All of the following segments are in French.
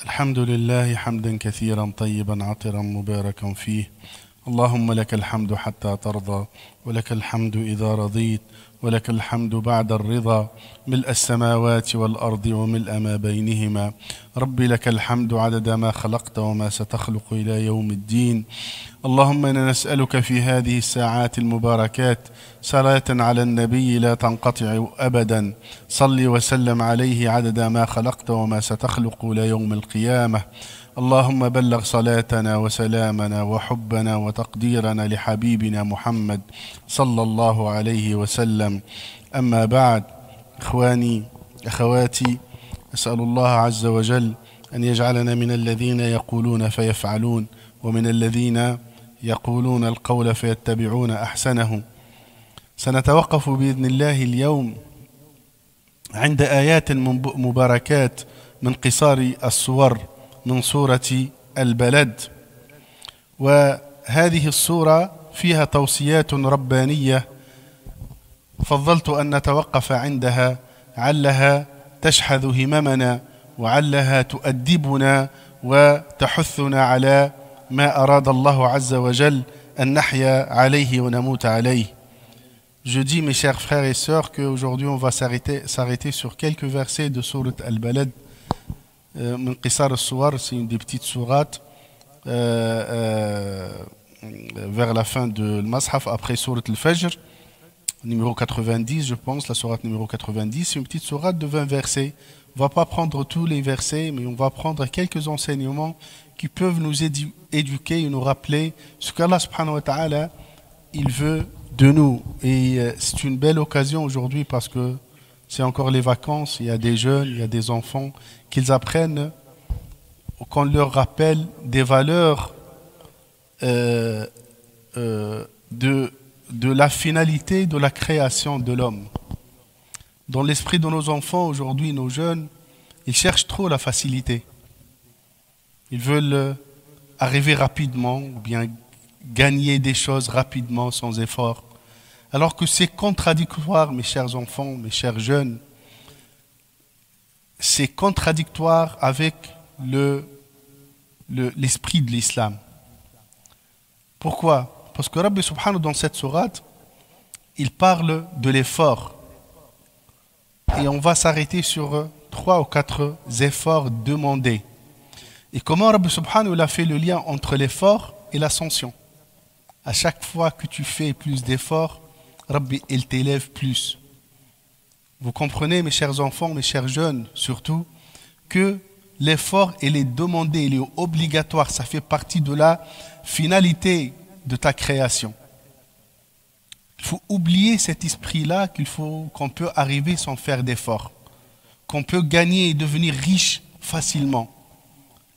الحمد لله حمدا كثيرا طيبا عطرا مباركا فيه. اللهم لك الحمد حتى ترضى، ولك الحمد إذا رضيت، ولك الحمد بعد الرضا، ملء السماوات والأرض وملء ما بينهما. ربي لك الحمد عدد ما خلقت وما ستخلق إلى يوم الدين. اللهم إنا نسألك في هذه الساعات المباركات صلاة على النبي لا تنقطع أبدا، صل وسلم عليه عدد ما خلقت وما ستخلق إلى يوم القيامة. اللهم بلغ صلاتنا وسلامنا وحبنا وتقديرنا لحبيبنا محمد صلى الله عليه وسلم. أما بعد، إخواني أخواتي، أسأل الله عز وجل أن يجعلنا من الذين يقولون فيفعلون، ومن الذين يقولون القول فيتبعون أحسنه. سنتوقف بإذن الله اليوم عند آيات مباركات من قصار السور من سورة البلد، وهذه السورة فيها توصيات ربانية فضلت أن نتوقف عندها، علها تشحذ هممنا وعلها تؤدبنا وتحثنا على ما أراد الله عز وجل أن نحيا عليه ونموت عليه. Je dis, mes chers frères et sœurs, qu'aujourd'hui on va s'arrêter sur quelques versets de Surat Al-Balad. Min Qisar al-Suwar, c'est une des petites sourates vers la fin de l'Mashaf, après Surat Al-Fajr, numéro 90, je pense, la sourate numéro 90. C'est une petite sourate de 20 versets. On ne va pas prendre tous les versets, mais on va prendre quelques enseignements qui peuvent nous éduquer et nous rappeler ce qu'Allah subhanahu wa ta'ala il veut de nous. Et c'est une belle occasion aujourd'hui parce que c'est encore les vacances, il y a des jeunes, il y a des enfants, qu'ils apprennent, qu'on leur rappelle des valeurs de la finalité de la création de l'homme. Dans l'esprit de nos enfants aujourd'hui, nos jeunes, ils cherchent trop la facilité. Ils veulent arriver rapidement ou bien gagner des choses rapidement sans effort. Alors que c'est contradictoire, mes chers enfants, mes chers jeunes, c'est contradictoire avec l'esprit de l'islam. Pourquoi? Parce que Rabbi Subhanahu, dans cette sourate, il parle de l'effort. Et on va s'arrêter sur 3 ou 4 efforts demandés. Et comment Rabbi Subhanahu a fait le lien entre l'effort et l'ascension. À chaque fois que tu fais plus d'efforts, Rabbi, il t'élève plus. Vous comprenez, mes chers enfants, mes chers jeunes, surtout, que l'effort, il est demandé, il est obligatoire. Ça fait partie de la finalité de ta création. Il faut oublier cet esprit-là qu'on peut arriver sans faire d'efforts, qu'on peut gagner et devenir riche facilement.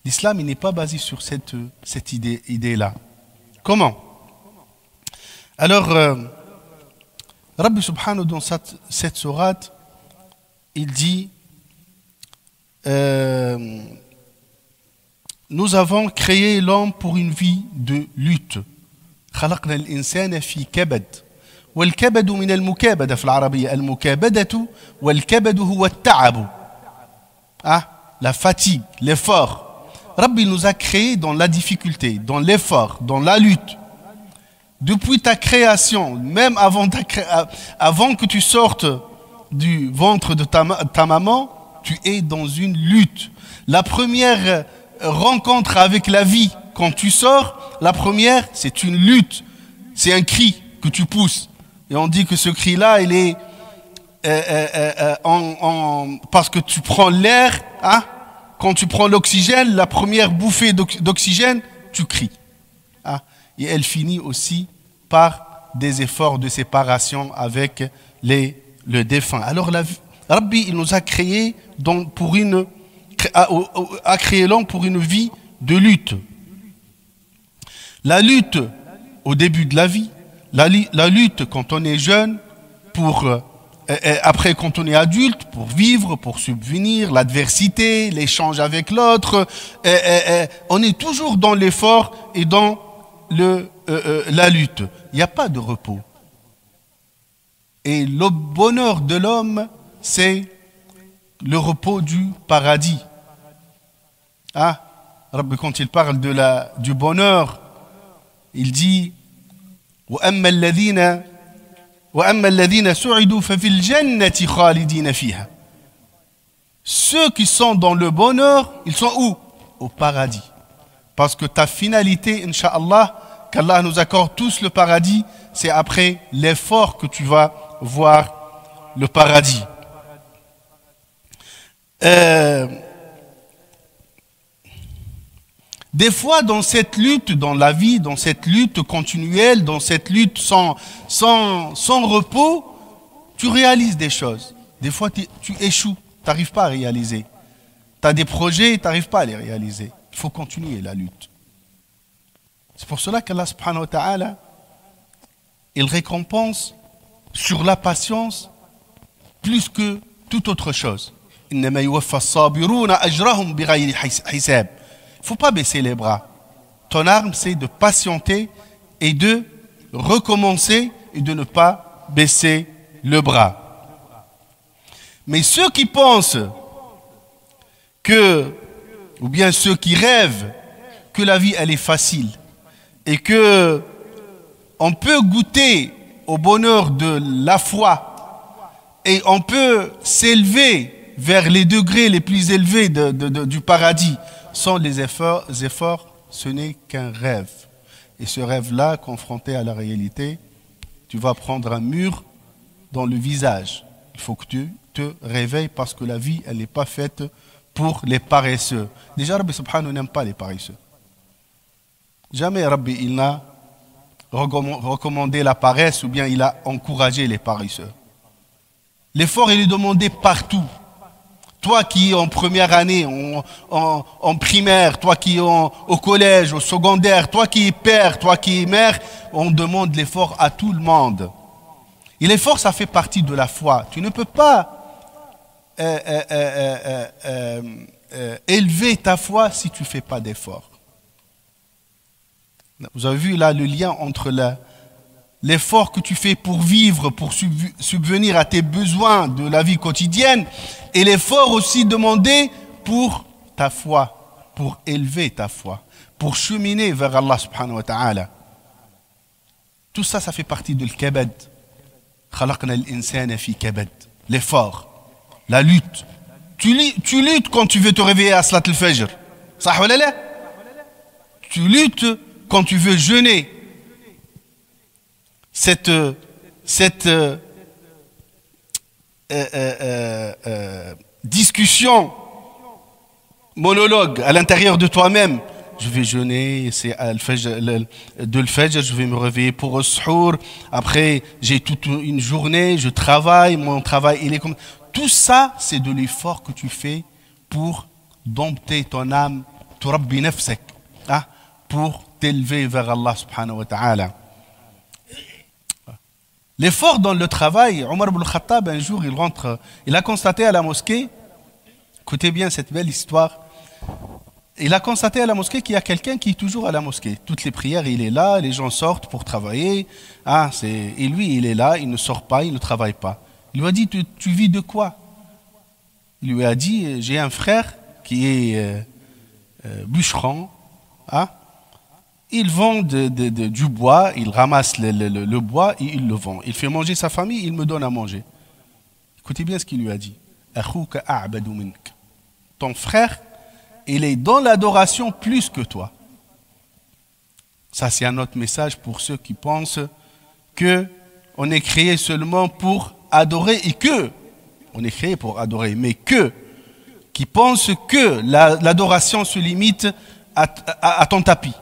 L'islam, il n'est pas basé sur cette idée-là. Comment? Alors, Rabbi Subhanahu, dans cette sourate, il dit nous avons créé l'homme pour une vie de lutte. خلقنا الإنسان في كبد والكبد من المكابدة في العربية المكابدة والكبد هو التعب la fatigue, l'effort. Rabbi nous a créé dans la difficulté, dans l'effort, dans la lutte. Depuis ta création, même avant que tu sortes du ventre de ta maman, tu es dans une lutte. La première rencontre avec la vie, quand tu sors, la première, c'est une lutte. C'est un cri que tu pousses. Et on dit que ce cri-là, il est parce que tu prends l'air, quand tu prends l'oxygène, la première bouffée d'oxygène, tu cries. Et elle finit aussi par des efforts de séparation avec le défunt. Alors Rabbi, il nous a créé a créé l'homme pour une vie de lutte. La lutte au début de la vie, la lutte quand on est jeune, après quand on est adulte, pour vivre, pour subvenir, l'adversité, l'échange avec l'autre, on est toujours dans l'effort et dans la lutte. Il n'y a pas de repos. Et le bonheur de l'homme, c'est le repos du paradis. Ah, Rabbi, quand il parle du bonheur, il dit وَأَمَّا الَّذِينَ سُعِدُوا فَفِي الْجَنَّةِ خَالِدِينَ فِيهَا. Ceux qui sont dans le bonheur, ils sont où? Au paradis. Parce que ta finalité, Inch'Allah, qu'Allah nous accorde tous le paradis, c'est après l'effort que tu vas voir le paradis. Des fois, dans cette lutte, dans la vie, dans cette lutte continuelle, dans cette lutte sans repos, tu réalises des choses. Des fois, tu échoues, tu n'arrives pas à réaliser. Tu as des projets, tu n'arrives pas à les réaliser. Il faut continuer la lutte. C'est pour cela qu'Allah subhanahu wa ta'ala, il récompense sur la patience plus que toute autre chose. Il ne faut pas baisser les bras. Ton arme, c'est de patienter et de recommencer et de ne pas baisser le bras. Mais ceux qui pensent que, ou bien ceux qui rêvent que la vie, elle est facile et que on peut goûter au bonheur de la foi et on peut s'élever vers les degrés les plus élevés du paradis sans les efforts, ce n'est qu'un rêve. Et ce rêve-là, confronté à la réalité, tu vas prendre un mur dans le visage. Il faut que tu te réveilles parce que la vie, elle n'est pas faite pour les paresseux. Déjà, Rabbi Subhanahu n'aime pas les paresseux. Jamais Rabbi, il n'a recommandé la paresse ou bien il a encouragé les paresseux. L'effort, il est demandé partout. Toi qui es en première année, en primaire, toi qui es au collège, au secondaire, toi qui es père, toi qui es mère, on demande l'effort à tout le monde. Et l'effort, ça fait partie de la foi. Tu ne peux pas élever ta foi si tu ne fais pas d'effort. Vous avez vu là le lien entre l'effort que tu fais pour vivre, pour subvenir à tes besoins de la vie quotidienne, et l'effort aussi demandé pour ta foi, pour élever ta foi, pour cheminer vers Allah subhanahu wa ta'ala. Tout ça, ça fait partie de l'kabad. Khalaqna al-insana fi kabad. L'effort, la lutte. Tu luttes quand tu veux te réveiller à Salat al-Fajr. Sah wa la la? Tu luttes quand tu veux jeûner. Cette discussion, monologue à l'intérieur de toi-même. Je vais jeûner, c'est de l'Fajr, je vais me réveiller pour le suhour. Après, j'ai toute une journée, je travaille, mon travail, il est comme... Tout ça, c'est de l'effort que tu fais pour dompter ton âme, turabbi nafsak, pour t'élever vers Allah subhanahu wa ta'ala. L'effort dans le travail, Omar ibn Khattab, un jour, il a constaté à la mosquée, écoutez bien cette belle histoire, il a constaté à la mosquée qu'il y a quelqu'un qui est toujours à la mosquée. Toutes les prières, il est là, les gens sortent pour travailler, et lui, il est là, il ne sort pas, il ne travaille pas. Il lui a dit, tu vis de quoi? Il lui a dit, j'ai un frère qui est bûcheron, il vend du bois, il ramasse le bois et il le vend. Il fait manger sa famille, il me donne à manger. Écoutez bien ce qu'il lui a dit. Ton frère, il est dans l'adoration plus que toi. Ça, c'est un autre message pour ceux qui pensent qu'on est créé seulement pour adorer et on est créé pour adorer, mais qui pensent que l'adoration se limite à ton tapis.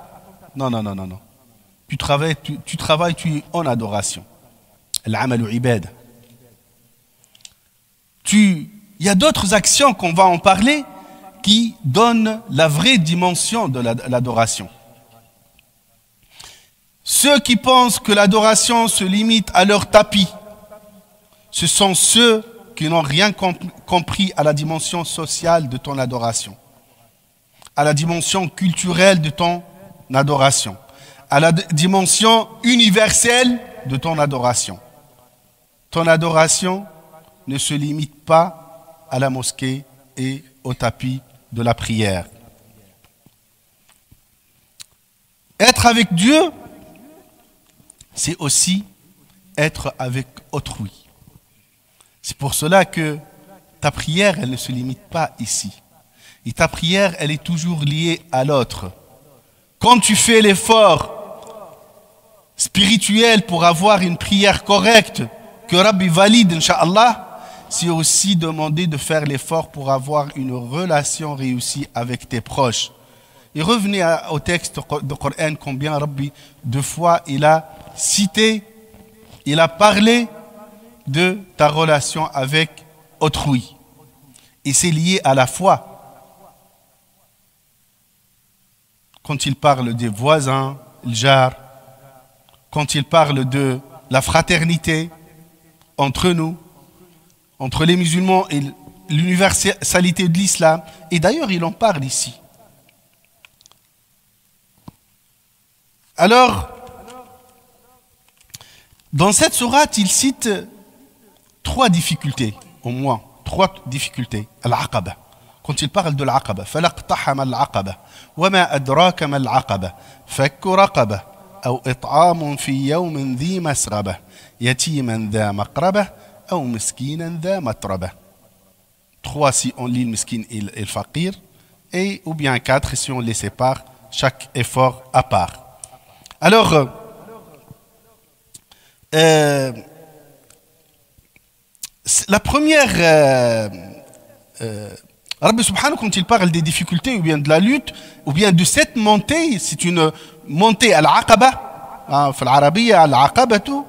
Non. Tu travailles, tu es en adoration. L'amalu ibad. Il y a d'autres actions qu'on va en parler qui donnent la vraie dimension de l'adoration. Ceux qui pensent que l'adoration se limite à leur tapis, ce sont ceux qui n'ont rien compris à la dimension sociale de ton adoration, à la dimension culturelle de ton adoration, à la dimension universelle de ton adoration. Ton adoration ne se limite pas à la mosquée et au tapis de la prière. Être avec Dieu, c'est aussi être avec autrui. C'est pour cela que ta prière, elle ne se limite pas ici. Et ta prière, elle est toujours liée à l'autre. Quand tu fais l'effort spirituel pour avoir une prière correcte, que Rabbi valide, Inch'Allah, c'est aussi demander de faire l'effort pour avoir une relation réussie avec tes proches. Et revenez au texte du Coran, combien Rabbi, 2 fois, il a cité, il a parlé de ta relation avec autrui. Et c'est lié à la foi. Quand il parle des voisins, le jar, quand il parle de la fraternité entre nous, entre les musulmans et l'universalité de l'islam, et d'ailleurs il en parle ici. Alors, dans cette sourate, il cite 3 difficultés, au moins 3 difficultés. Al-Aqaba. Quand il parle de l'Aqaba, فَلَقْتَحَمَ الْعَقَبَةَ وَمَا أَدْرَاكَ مَا الْعَقَبَةَ فَكُّ رَقَبَةٍ أَوْ إِطْعَامٌ فِي يَوْمٍ ذِي مَسْغَبَةٍ يَتِيمًا ذَا مَقْرَبَةٍ أَوْ مِسْكِينًا ذَا مَتْرَبَةٍ. 3 si on lit le miskin et le faqir, et ou bien 4 si on les sépare, chaque effort à part. Alors, la première, Rabbi Subhanahu, quand il parle des difficultés ou bien de la lutte, ou bien de cette montée, c'est une montée à l'Aqaba, في العربية العقبة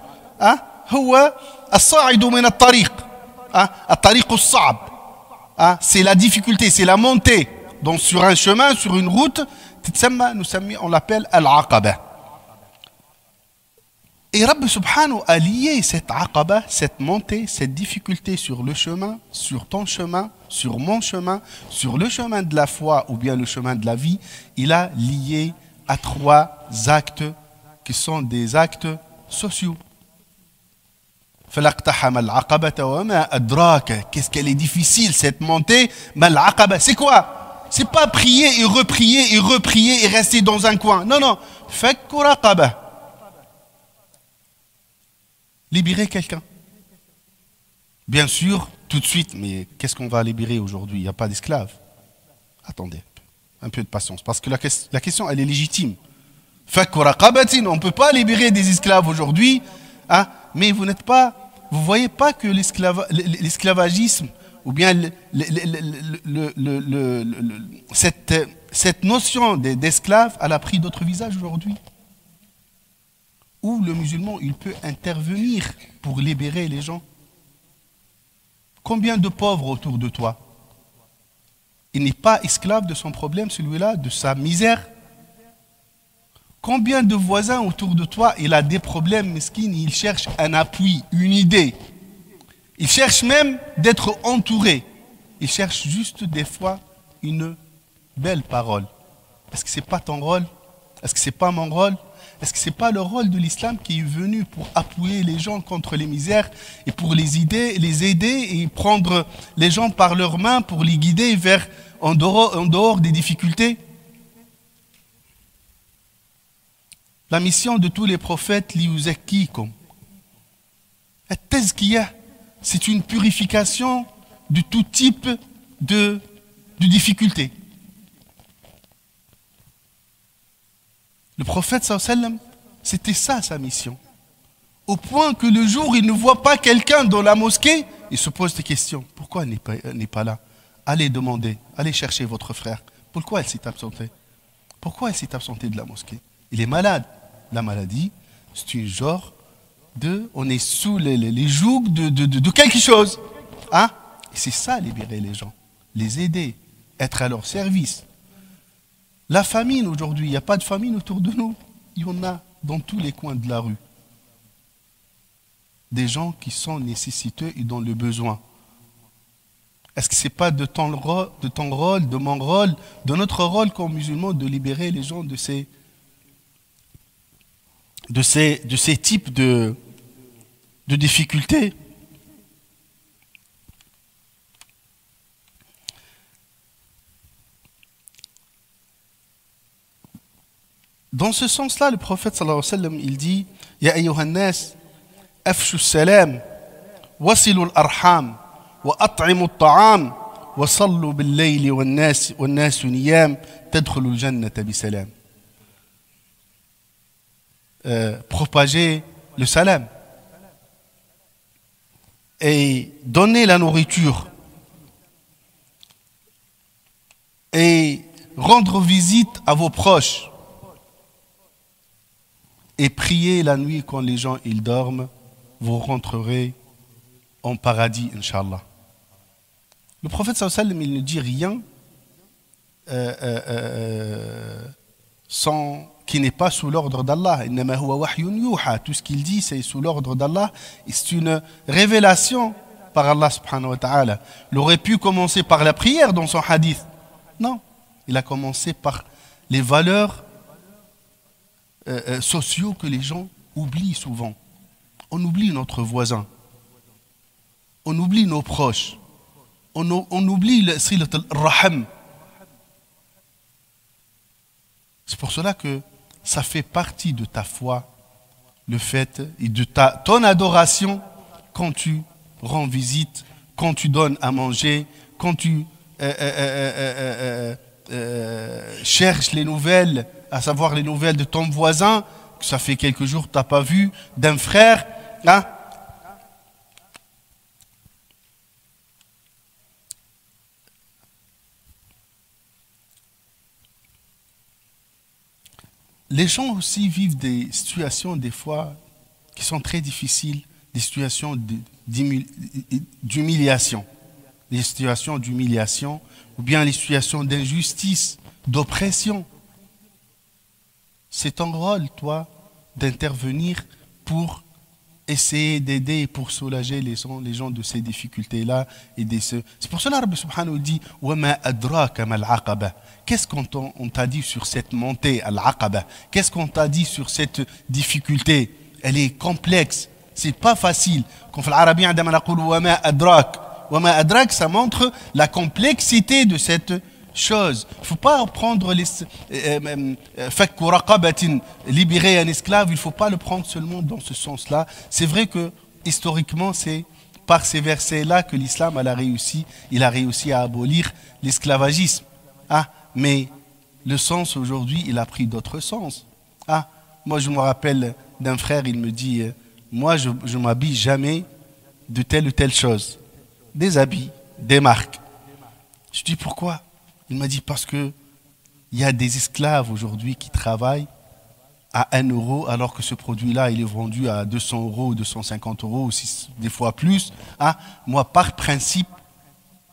هو الصاعد من الطريق الطريق الصعب. C'est la difficulté, c'est la montée. Donc sur un chemin, sur une route, on l'appelle Al-Aqaba. Et Rabbi Subhanahu a lié cette aqaba, cette montée, cette difficulté sur le chemin, sur ton chemin, sur mon chemin, sur le chemin de la foi ou bien le chemin de la vie. Il a lié à 3 actes qui sont des actes sociaux. Qu'est-ce qu'elle est difficile cette montée? C'est quoi? C'est pas prier et reprier et rester dans un coin. Non, non. Fakku raqaba. Libérer quelqu'un. Bien sûr, tout de suite, mais qu'est-ce qu'on va libérer aujourd'hui? Il n'y a pas d'esclaves. Attendez, un peu de patience, parce que la question, elle est légitime. On ne peut pas libérer des esclaves aujourd'hui, mais vous voyez pas que l'esclavagisme, ou bien cette notion d'esclave, elle a pris d'autres visages aujourd'hui. Où le musulman, il peut intervenir pour libérer les gens. Combien de pauvres autour de toi? Il n'est pas esclave de son problème, celui-là, de sa misère. Combien de voisins autour de toi, il a des problèmes, mesquines, il cherche un appui, une idée. Il cherche même d'être entouré. Il cherche juste des fois une belle parole. Est-ce que ce n'est pas ton rôle? Est-ce que ce n'est pas mon rôle? Est-ce que ce n'est pas le rôle de l'islam qui est venu pour appuyer les gens contre les misères et pour les aider et prendre les gens par leurs mains pour les guider vers en dehors des difficultés? La mission de tous les prophètes, liuzakikum. At-tazkiyah, c'est une purification de tout type de difficultés. Le prophète sallam, c'était ça sa mission. Au point que le jour où il ne voit pas quelqu'un dans la mosquée, il se pose des questions. Pourquoi elle n'est pas là? Allez demander, allez chercher votre frère. Pourquoi elle s'est absentée? Pourquoi elle s'est absentée de la mosquée? Il est malade. La maladie, c'est une genre on est sous les jougs de quelque chose. Et c'est ça, libérer les gens. Les aider, être à leur service. La famine aujourd'hui, il n'y a pas de famine autour de nous. Il y en a dans tous les coins de la rue. Des gens qui sont nécessiteux et dans le besoin. Est-ce que ce n'est pas de ton rôle, de mon rôle, de notre rôle comme musulmans de libérer les gens de ces types de difficultés? Dans ce sens-là, le prophète sallallahu alayhi wa sallam, il dit Ya ayyuhan nas, afshu salam, wasilu al-arham, wa at'imu al-ta'am, wa sallu bil-layli wan-nas niyam, tadkhulu al-jannata bi salam. Propager le salam et donner la nourriture et rendre visite à vos proches et prier la nuit quand les gens ils dorment, vous rentrerez en paradis, Inch'Allah. Le prophète sallallahu alayhi wa sallam, il ne dit rien sans qui n'est pas sous l'ordre d'Allah. Tout ce qu'il dit, c'est sous l'ordre d'Allah. C'est une révélation par Allah subhanahu wa ta'ala. Il aurait pu commencer par la prière dans son hadith. Non, il a commencé par les valeurs sociaux que les gens oublient souvent. On oublie notre voisin. On oublie nos proches. On oublie le silat al-raham. C'est pour cela que ça fait partie de ta foi, le fait et de ton adoration quand tu rends visite, quand tu donnes à manger, quand tu cherches les nouvelles, à savoir les nouvelles de ton voisin, que ça fait quelques jours que tu n'as pas vu, d'un frère. Hein? Les gens aussi vivent des situations des fois qui sont très difficiles, des situations d'humiliation, des situations d'humiliation ou bien les situations d'injustice, d'oppression. C'est ton rôle, toi, d'intervenir pour essayer d'aider, pour soulager les gens de ces difficultés-là. C'est pour cela que Rabbi Subhanahu dit « Wama adraka mal aqaba » Qu'est-ce qu'on t'a dit sur cette montée, al-aqaba? Qu'est-ce qu'on t'a dit sur cette difficulté? Elle est complexe, c'est pas facile. Quand on l'arabe, wama adrak, ça montre la complexité de cette chose. Il ne faut pas prendre libérer un esclave, il ne faut pas le prendre seulement dans ce sens-là. C'est vrai que historiquement, c'est par ces versets-là que l'islam a réussi à abolir l'esclavagisme. Ah, mais le sens aujourd'hui, il a pris d'autres sens. Ah, moi je me rappelle d'un frère, il me dit, moi je ne m'habille jamais de telle ou telle chose. Des habits, des marques. Je dis pourquoi? Il m'a dit parce que il y a des esclaves aujourd'hui qui travaillent à 1 euro alors que ce produit-là, il est vendu à 200 euros, 250 euros, ou des fois plus. Ah, moi par principe,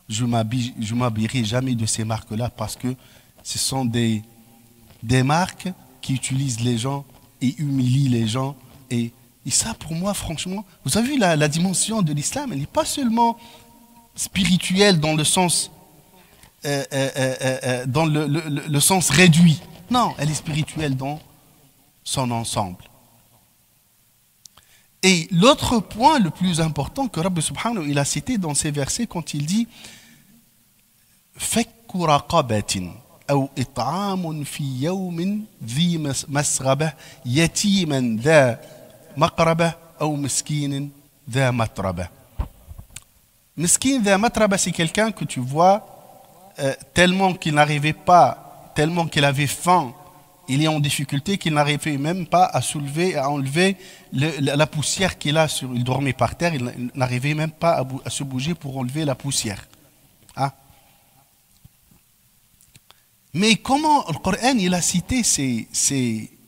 je m'habillerai jamais de ces marques-là parce que ce sont des marques qui utilisent les gens et humilient les gens. Et ça, pour moi, franchement, vous avez vu la dimension de l'islam, elle n'est pas seulement spirituelle dans le sens, dans le sens réduit. Non, elle est spirituelle dans son ensemble. Et l'autre point le plus important que Rabbi Subhanahu il a cité dans ces versets quand il dit فك رقبة أو إطعام في يوم ذي مسغبة يتيما ذا مقربة أو مسكين ذا متربة. Miskin ذا متربة, c'est quelqu'un que tu vois tellement qu'il n'arrivait pas, tellement qu'il avait faim, il est en difficulté qu'il n'arrivait même pas à soulever, à enlever la poussière qu'il a sur. Il dormait par terre, il n'arrivait même pas à se bouger pour enlever la poussière. Ah. Mais comment le Coran il a cité ces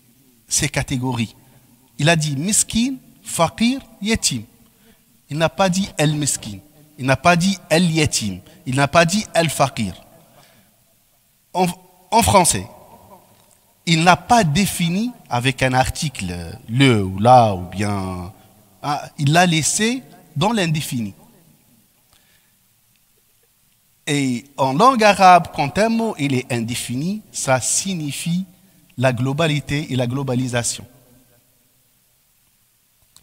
catégories? Il a dit miskin, faqir, yatim. Il n'a pas dit el-miskin. Il n'a pas dit el-yatim. Il n'a pas dit el-faqir. En français, il n'a pas défini avec un article le ou la ou bien. Ah, il l'a laissé dans l'indéfini. Et en langue arabe, quand un mot il est indéfini, ça signifie la globalité et la globalisation.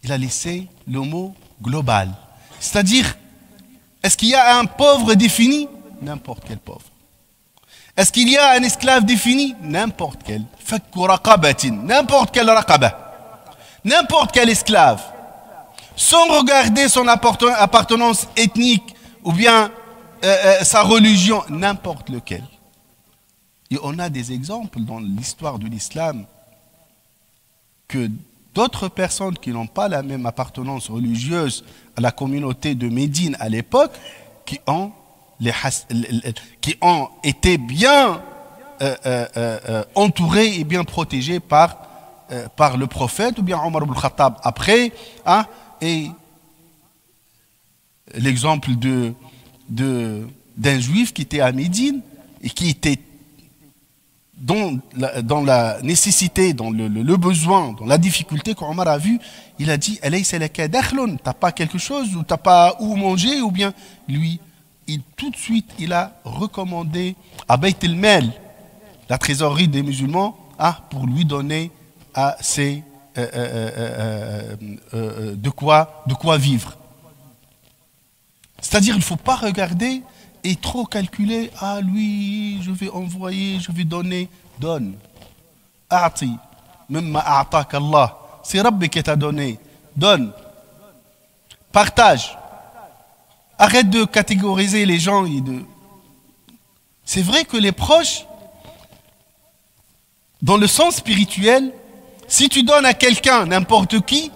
Il a laissé le mot global. C'est-à-dire, est-ce qu'il y a un pauvre défini? N'importe quel pauvre. Est-ce qu'il y a un esclave défini? N'importe quel. Fakku raqabatin. N'importe quel raqaba. N'importe quel esclave. Sans regarder son appartenance ethnique ou bien sa religion, n'importe lequel. Et on a des exemples dans l'histoire de l'islam que d'autres personnes qui n'ont pas la même appartenance religieuse à la communauté de Médine à l'époque, qui ont été bien entourés et bien protégés par le prophète ou bien Omar ibn Khattab après, hein, et l'exemple d'un juif qui était à Médine et qui était dans la nécessité, dans le besoin, dans la difficulté qu'Omar a vu, il a dit t'as pas quelque chose, ou t'as pas où manger, ou bien lui, tout de suite, il a recommandé à Bayt el-Mal, la trésorerie des musulmans, pour lui donner de quoi vivre. C'est-à-dire, il ne faut pas regarder et trop calculer, lui, je vais envoyer, je vais donner. Donne. A'ti, mimma a'tak Allah. C'est Rabbi qui t'a donné. Donne. Partage. Arrête de catégoriser les gens. C'est vrai que les proches, dans le sens spirituel, si tu donnes à quelqu'un, n'importe qui,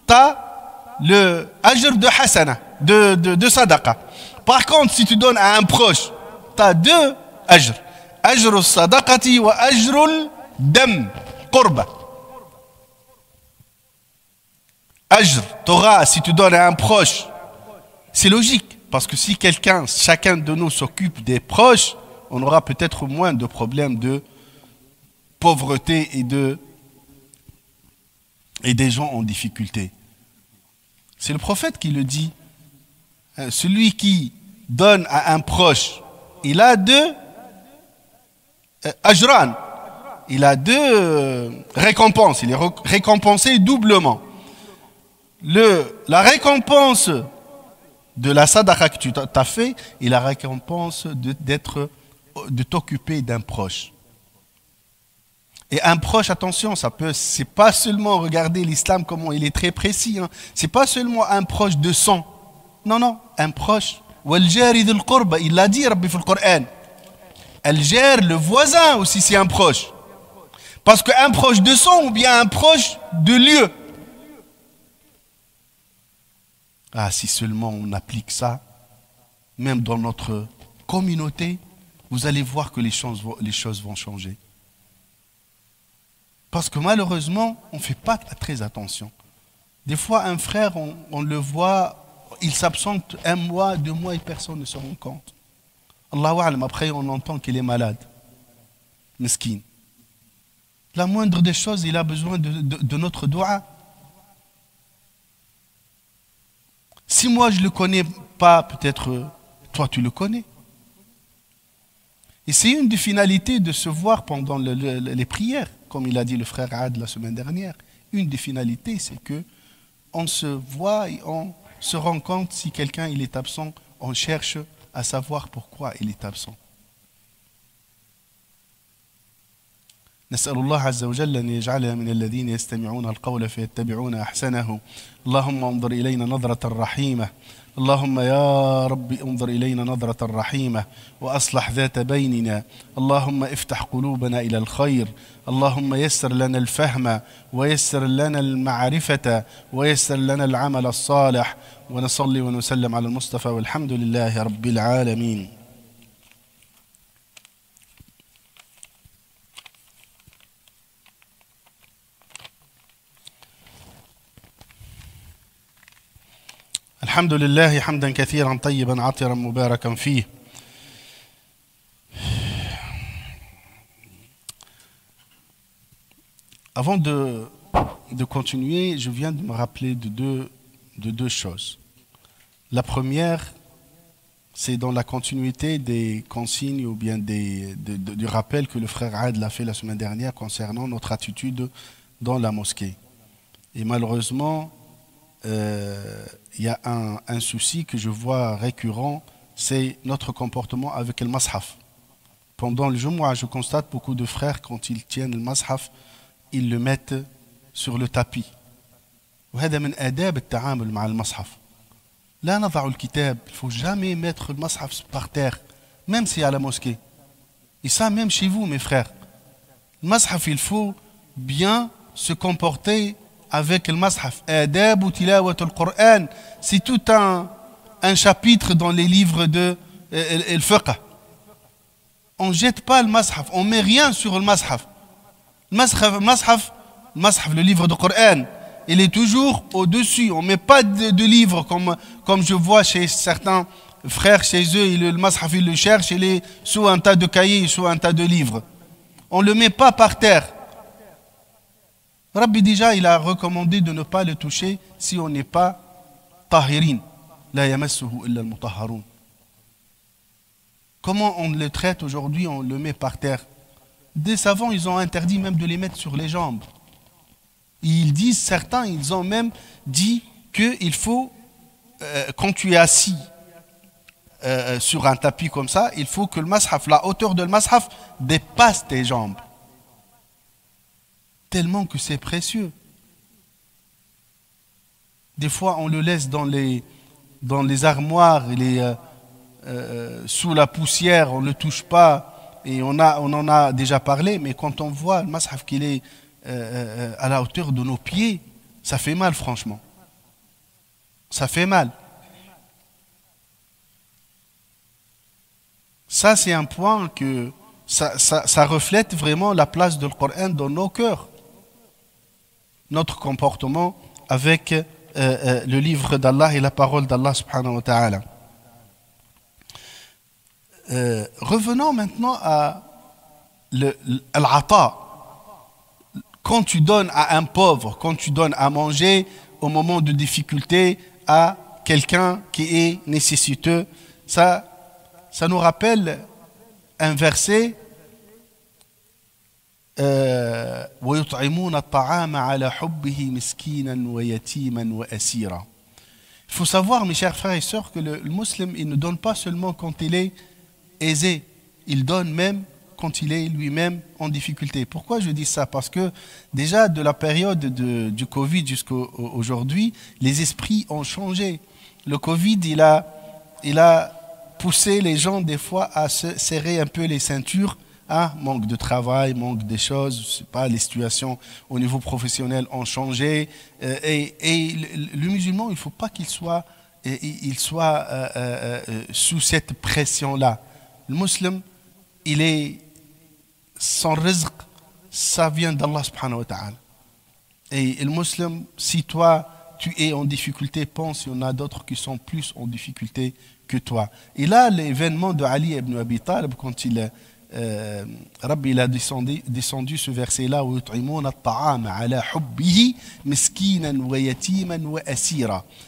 tu as le ajr de hasana, de sadaqa. Par contre, si tu donnes à un proche, tu as deux ajr. Ajr al-sadaqati wa ajr al-dam, qurba. Ajr, Torah, si tu donnes à un proche, c'est logique. Parce que si chacun de nous s'occupe des proches, on aura peut-être moins de problèmes de pauvreté et des gens en difficulté. C'est le prophète qui le dit. Celui qui donne à un proche, il a deux ajran, il a deux récompenses, il est récompensé doublement. La récompense de la sadaqa que tu as fait et la récompense de t'occuper d'un proche. Et un proche, attention, c'est pas seulement regarder l'islam comment il est très précis, hein. C'est pas seulement un proche de sang. Non, un proche. Il l'a dit, Rabbi, dans le Coran. Le voisin aussi, c'est un proche. Parce qu'un proche de sang ou bien un proche de lieu. Si seulement on applique ça, même dans notre communauté, vous allez voir que les choses vont changer. Parce que malheureusement, on ne fait pas très attention. Des fois, un frère, on le voit, il s'absente 1 mois, 2 mois et personne ne se rend compte. Allahu a'lam, après on entend qu'il est malade. Meskin. La moindre des choses, il a besoin de notre doua. Si moi je ne le connais pas, peut-être toi tu le connais. Et c'est une des finalités de se voir pendant les prières, comme il a dit le frère Ad la semaine dernière. Une des finalités, c'est que on se voit et on se rend compte si quelqu'un il est absent, on cherche à savoir pourquoi il est absent. نسأل الله عز وجل أن يجعلنا من الذين يستمعون القول فيتبعون أحسنه. اللهم انظر إلينا نظرة رحيمة. اللهم يا رب انظر إلينا نظرة رحيمة وأصلح ذات بيننا. اللهم افتح قلوبنا إلى الخير. اللهم يسر لنا الفهم ويسر لنا المعرفة ويسر لنا العمل الصالح. ونصلي ونسلم على المصطفى والحمد لله رب العالمين. الحمد لله حمدا كثيرا طيبا عطرا مباركا فيه. Avant de continuer, je viens de me rappeler de deux choses. La première, c'est dans la continuité des consignes ou bien du rappel que le frère Adl a fait la semaine dernière concernant notre attitude dans la mosquée. Et malheureusement, il y a un souci que je vois récurrent, c'est notre comportement avec le mashaf. pendant le Jumu'ah, je constate beaucoup de frères, quand ils tiennent le mashaf, ils le mettent sur le tapis. وهذا من آداب التعامل مع المصحف. لا نضع الكتاب. Il ne faut jamais mettre le mashaf par terre, même si à la mosquée. Et ça, même chez vous, mes frères. Le mashaf, il faut bien se comporter avec le mashaf. Adab ou tilawat al-Qur'an. C'est tout un chapitre dans les livres de al-fiqh. On ne jette pas le mashaf, on ne met rien sur le mashaf. Le mashaf, le livre du Coran, il est toujours au-dessus. On ne met pas de livre comme je vois chez certains frères chez eux. Le mashaf, ils le cherchent, il est sous un tas de cahiers, sous un tas de livres. On ne le met pas par terre. Rabbi déjà, il a recommandé de ne pas le toucher si on n'est pas tahirin. La yamassuhu illa al-mutahharun. Comment on le traite aujourd'hui? On le met par terre. Des savants, ils ont interdit même de les mettre sur les jambes. Ils disent, certains, ils ont même dit qu'il faut, quand tu es assis sur un tapis comme ça, il faut que le mashaf, la hauteur de le mashaf dépasse tes jambes. Tellement que c'est précieux. Des fois, on le laisse dans les armoires, sous la poussière, on ne le touche pas, et on en a déjà parlé, mais quand on voit le mashaf qu'il est à la hauteur de nos pieds, ça fait mal, franchement. Ça fait mal. Ça, c'est un point que ça reflète vraiment la place du Coran dans nos cœurs. Notre comportement avec le livre d'Allah et la parole d'Allah subhanahu wa ta'ala. Revenons maintenant à l'ata. Quand tu donnes à un pauvre, quand tu donnes à manger au moment de difficulté à quelqu'un qui est nécessiteux, ça nous rappelle un verset. ويطعمون الطعام على حبه مسكينا ويتيما وأسيرا. Il faut savoir, mes chers frères et sœurs, que le musulman, il ne donne pas seulement quand il est aisé, il donne même quand il est lui-même en difficulté. Pourquoi je dis ça? Parce que déjà de la période du Covid jusqu'à aujourd'hui, les esprits ont changé. Le Covid, il a poussé les gens des fois à se serrer un peu les ceintures. Manque de travail, manque des choses, je sais pas, les situations au niveau professionnel ont changé. Et le musulman, il ne faut pas qu'il soit sous cette pression-là. Le musulman, il est son rizq, ça vient d'Allah subhanahu wa ta'ala. Et le musulman, si toi tu es en difficulté, pense qu'il y en a d'autres qui sont plus en difficulté que toi. Et là, l'événement de Ali ibn Abi Talib, quand Rabbi il a descendu ce verset-là,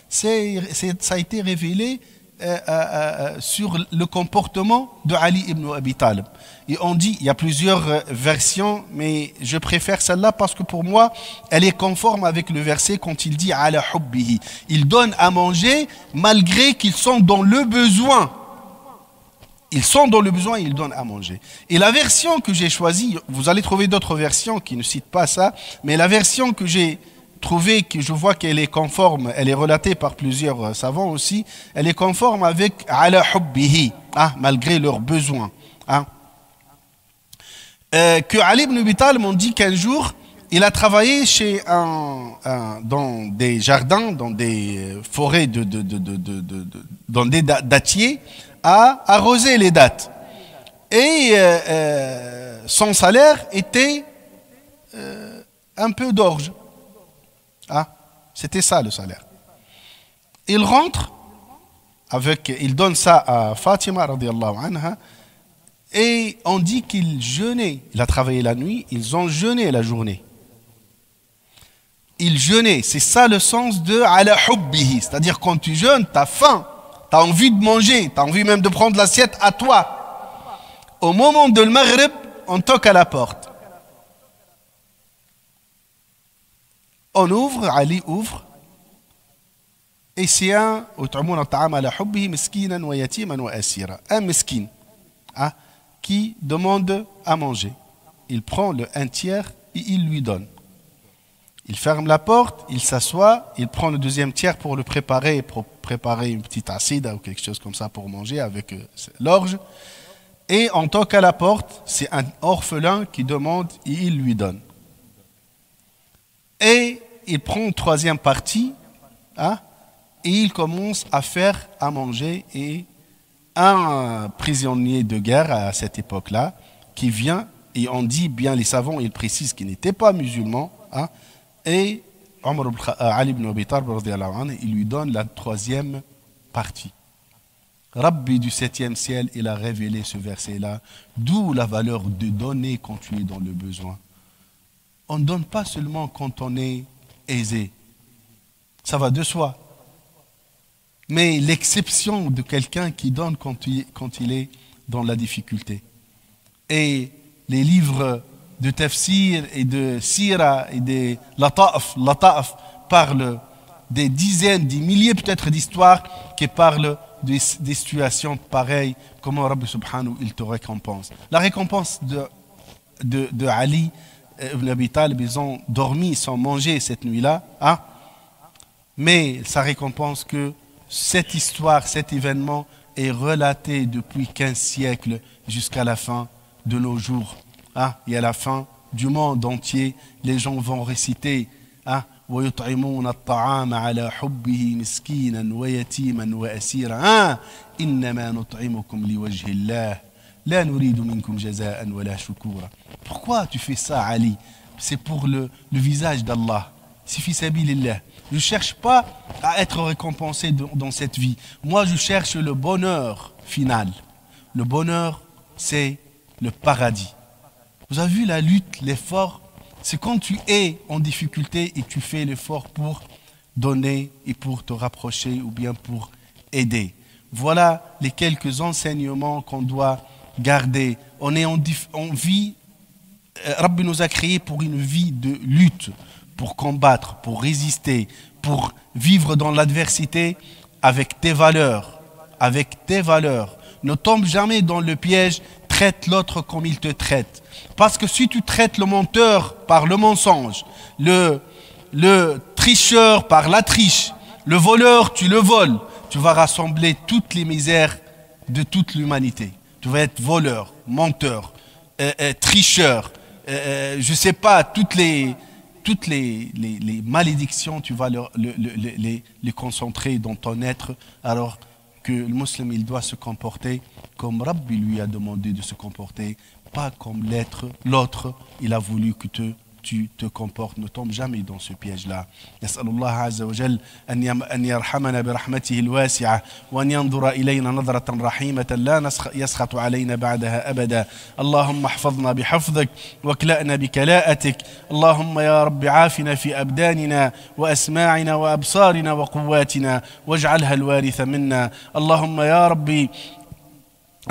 ça a été révélé sur le comportement de Ali ibn Abi Talib. Et on dit, il y a plusieurs versions, mais je préfère celle-là parce que pour moi, elle est conforme avec le verset quand il dit ala hubbihi. Ils donnent à manger malgré qu'ils sont dans le besoin. Ils sont dans le besoin et ils donnent à manger. Et la version que j'ai choisie, vous allez trouver d'autres versions qui ne citent pas ça, mais la version que j'ai trouvée, que je vois qu'elle est conforme, elle est relatée par plusieurs savants aussi, elle est conforme avec ala hubbihi, malgré leurs besoins. Que Ali ibn Abi Talib m'ont dit qu'un jour, il a travaillé dans des jardins, dans des forêts, dans des dattiers, à arroser les dattes. Et son salaire était un peu d'orge. C'était ça le salaire. Il rentre, il donne ça à Fatima radiallahu anha, et on dit qu'il jeûnait. Il a travaillé la nuit, ils ont jeûné la journée. Il jeûnait, c'est ça le sens de ala hubbihi, c'est-à-dire quand tu jeûnes, tu as faim. Tu as envie de manger, tu as envie même de prendre l'assiette à toi. Au moment de le Maghrib, on toque à la porte. On ouvre, Ali ouvre, et c'est un miskin qui demande à manger. Il prend un tiers et il lui donne. Il ferme la porte, il s'assoit, il prend le deuxième tiers pour préparer une petite acide ou quelque chose comme ça pour manger avec l'orge. Et on toque à la porte, c'est un orphelin qui demande et il lui donne. Et il prend une troisième partie, hein, et il commence à faire à manger. Et un prisonnier de guerre à cette époque-là, qui vient, et on dit bien, les savants, ils précisent qu'il n'était pas musulman, hein, et Ali ibn Abi Talib, il lui donne la troisième partie. Rabbi du 7e ciel, il a révélé ce verset-là, d'où la valeur de donner quand tu es dans le besoin. On ne donne pas seulement quand on est aisé, ça va de soi. Mais l'exception de quelqu'un qui donne quand il est dans la difficulté. Et les livres de tafsir et de sira et de lata'af parlent des dizaines, des milliers peut-être d'histoires qui parlent des situations pareilles, comment Rabbi Subhanahu il te récompense. La récompense de Ali ibn Abi Talib, ils ont dormi sans manger cette nuit-là, hein? Mais ça récompense que cette histoire, cet événement est relaté depuis 15 siècles jusqu'à la fin de nos jours. Ah, et à la fin du monde entier, les gens vont réciter وَيُطْعِمُونَ الطَّعَامَ عَلَى حُبِّهِ مِسْكِينًا وَيَتِيمًا وَأَسِيرًا إِنَّمَا نُطْعِمُكُمْ لِوَجْهِ اللَّهِ لَا نُرِيدُ مِنْكُمْ جَزَاءً وَلَا شُكُورًا. Pourquoi tu fais ça, Ali? C'est pour le visage d'Allah. C'est fi sabilillah. Je ne cherche pas à être récompensé dans cette vie. Moi, je cherche le bonheur final. Le bonheur, c'est le paradis. Vous avez vu la lutte, l'effort? C'est quand tu es en difficulté et tu fais l'effort pour donner et pour te rapprocher ou bien pour aider. Voilà les quelques enseignements qu'on doit garder. On vit, Rabbi nous a créés pour une vie de lutte, pour combattre, pour résister, pour vivre dans l'adversité avec tes valeurs. Avec tes valeurs. Ne tombe jamais dans le piège, traite l'autre comme il te traite. Parce que si tu traites le menteur par le mensonge, le tricheur par la triche, le voleur, tu le voles, tu vas rassembler toutes les misères de toute l'humanité. Tu vas être voleur, menteur, tricheur, je ne sais pas, toutes les malédictions, tu vas les concentrer dans ton être, alors que le musulman, il doit se comporter comme Rabbi lui a demandé de se comporter, pas comme l'autre, il a voulu que tu te comportes. Ne tombe jamais dans ce piège-là. نسأل الله عز وجل أن يرحمنا برحمته الواسعة وأن ينظر إلينا نظرة رحيمة لا يسخط علينا بعدها أبدا. اللهم احفظنا بحفظك واكلأنا بكلاءتك. اللهم يا رب عافنا في أبداننا وأسماعنا وأبصارنا وقواتنا واجعلها الوارث منا. اللهم يا ربي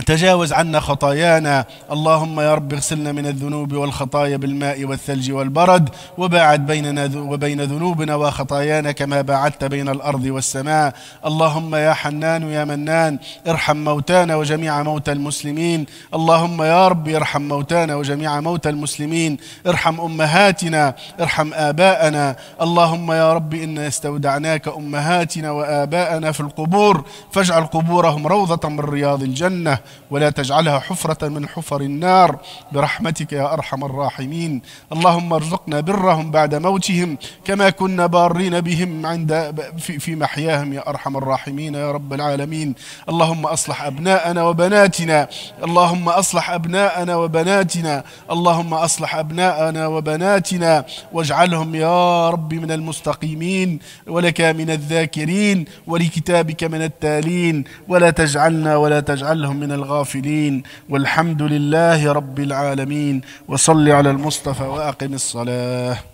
تجاوز عنا خطايانا. اللهم يا رب اغسلنا من الذنوب والخطايا بالماء والثلج والبرد وباعد بيننا وبين ذنوبنا وخطايانا كما باعدت بين الأرض والسماء. اللهم يا حنان يا منان ارحم موتانا وجميع موتى المسلمين. اللهم يا رب ارحم موتانا وجميع موتى المسلمين. ارحم أمهاتنا ارحم آباءنا. اللهم يا رب إنا استودعناك أمهاتنا وآباءنا في القبور فاجعل قبورهم روضة من رياض الجنة ولا تجعلها حفرة من حفر النار برحمتك يا أرحم الراحمين. اللهم ارزقنا برهم بعد موتهم كما كنا بارين بهم في محياهم يا أرحم الراحمين يا رب العالمين. اللهم أصلح أبناءنا وبناتنا. اللهم أصلح أبناءنا وبناتنا. اللهم أصلح أبناءنا وبناتنا واجعلهم يا رب من المستقيمين ولك من الذاكرين ولكتابك من التالين ولا تجعلهم من الغافلين. والحمد لله رب العالمين. وصل على المصطفى وأقم الصلاة.